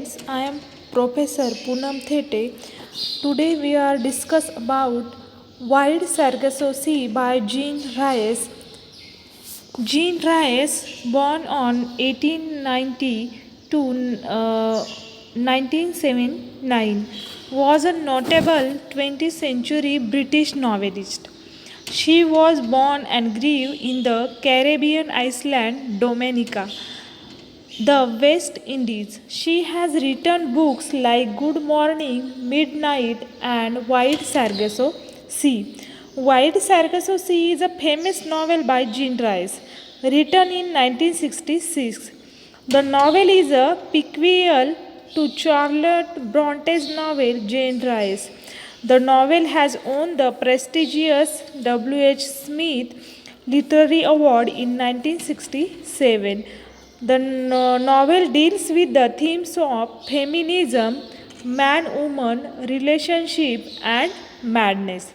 friends, I am Professor Poonam Thete. Today we are discuss about Wild Sargasso Sea by Jean Reyes. Jean Reyes, born on 1890 to 1979, was a notable 20th century British novelist. She was born and grew in the Caribbean island Dominica, the West Indies. She has written books like Good Morning, Midnight, and Wild Sargasso Sea. Wild Sargasso Sea is a famous novel by Jean Rice, written in 1966. The novel is a prequel to Charlotte Bronte's novel Jane Rice. The novel has won the prestigious W. H. Smith Literary Award in 1967. The novel deals with the themes of feminism, man woman relationship, and madness.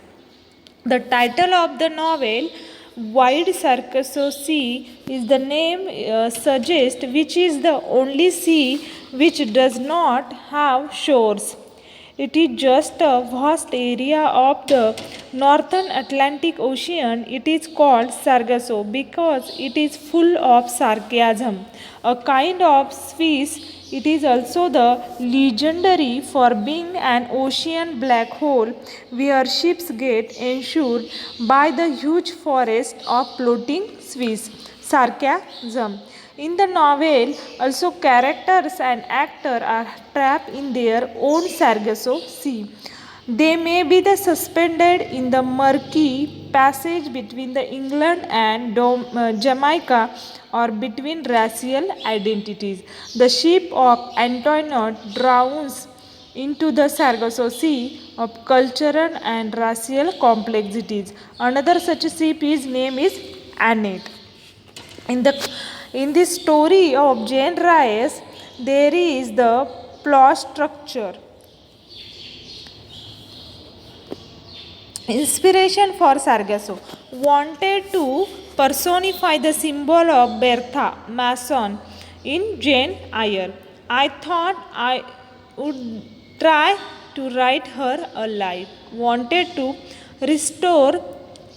The title of the novel, Wide Sargasso Sea, is the name suggests, which is the only sea which does not have shores. It is just a vast area of the northern Atlantic Ocean. It is called Sargasso because it is full of sarcasm, a kind of fish. It is also the legendary for being an ocean black hole where ships get ensured by the huge forest of floating fish. Sarcasm. In the novel, also characters and actors are trapped in their own Sargasso Sea. They may be suspended in the murky passage between the England and Jamaica or between racial identities. The ship of Antoinette drowns into the Sargasso Sea of cultural and racial complexities. Another such ship is name is Annette. In the in this story of Jane Rice, there is the plot structure. Inspiration for Sargasso wanted to personify the symbol of Bertha Mason in Jane Eyre. I thought I would try to write her alive. Wanted to restore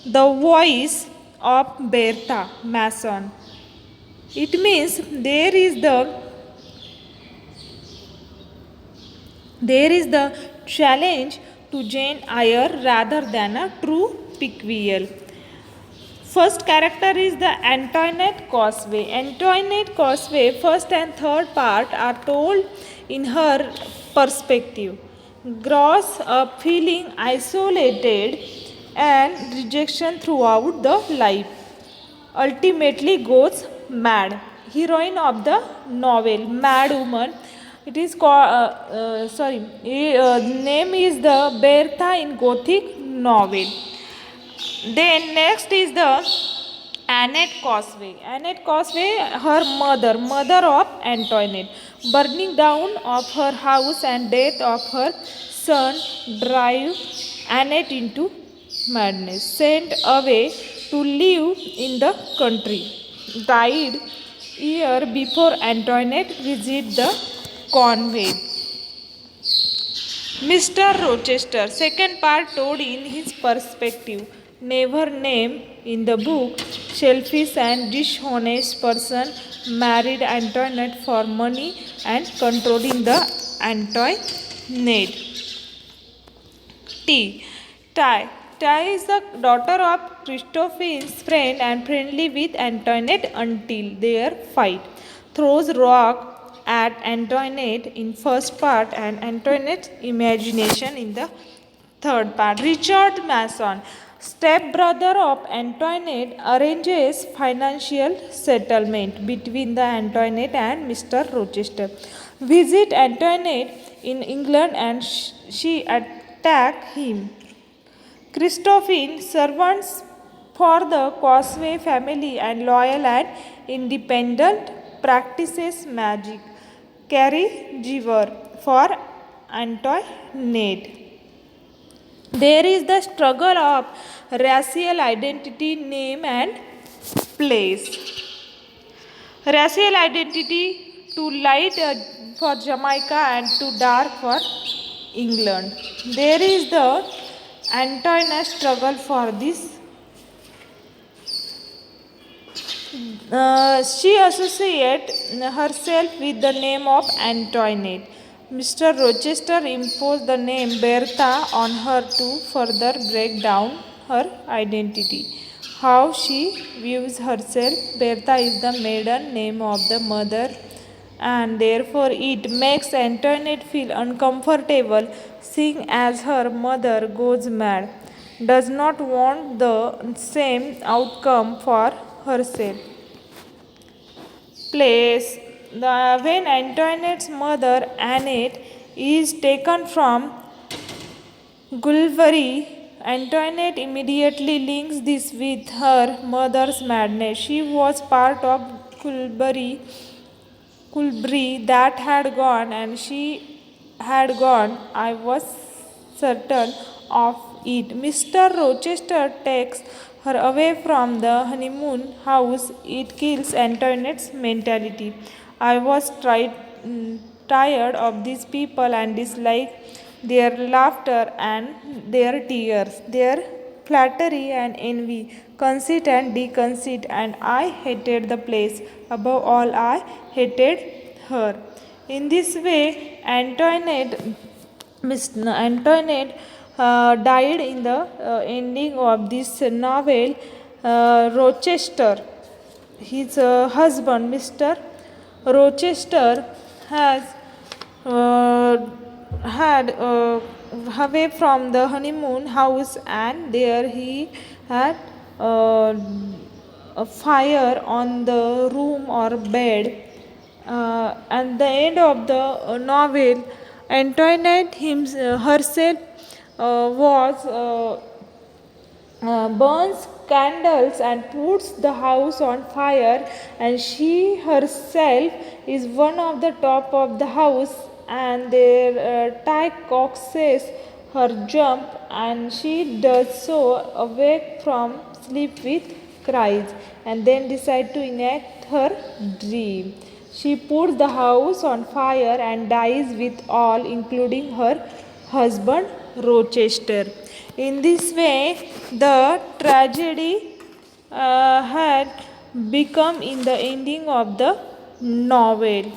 the voice of Bertha Mason. It means there is the challenge to Jane Eyre rather than a true prequel. First character is the Antoinette Causeway. Antoinette Causeway, first and third part are told in her perspective. Grows up feeling isolated and rejection throughout the life. Ultimately goes mad. Heroine of the novel, Mad Woman. It is called, name is the Bertha in Gothic novel. Then next is the Annette Causeway. Annette Causeway, her mother of Antoinette. Burning down of her house and death of her son drive Annette into madness. Sent away to live in the country. Died year before Antoinette visited the convent. Mr. Rochester, second part told in his perspective. Never named in the book, selfish and dishonest person married Antoinette for money and controlling the Antoinette. T. Ty. Ty is the daughter of Christophe's friend and friendly with Antoinette until their fight. Throws rock at Antoinette in first part and Antoinette's imagination in the third part. Richard Mason, stepbrother of Antoinette, arranges financial settlement between the Antoinette and Mr. Rochester. Visit Antoinette in England and she attack him. Christophine, servants for the Causeway family and loyal and independent, practices magic. Carrie Jever for Antoinette. There is the struggle of racial identity, name and place. Racial identity too light for Jamaica and too dark for England. There is the Antoinette struggle for this. She associates herself with the name of Antoinette. Mr. Rochester imposed the name Bertha on her to further break down her identity. How she views herself, Bertha is the maiden name of the mother, and therefore it makes Antoinette feel uncomfortable seeing as her mother goes mad, does not want the same outcome for herself. Place when Antoinette's mother Annette is taken from Gulbari, Antoinette immediately links this with her mother's madness. She was part of Kulbri that had gone, and she had gone. I was certain of it. Mr. Rochester takes her away from the honeymoon house. It kills Antoinette's mentality. I was tired of these people and dislike their laughter and their tears, their flattery and envy, conceit and deconceit, and I hated the place. Above all, I hated her. In this way, Antoinette died in the ending of this novel. Rochester, his husband, Mr. Rochester, has uh, had away from the honeymoon house, and there he had uh, a fire on the room or bed. At the end of the novel, Antoinette herself was burns candles and puts the house on fire, and she herself is one of the top of the house, and their Ty Cox says her jump, and she does so awake from sleep with cries, and then decide to enact her dream. She puts the house on fire and dies with all, including her husband Rochester. In this way, the tragedy had become in the ending of the novel.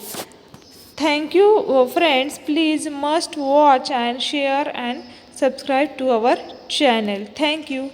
Thank you, friends. Please must watch and share and subscribe to our channel. Thank you.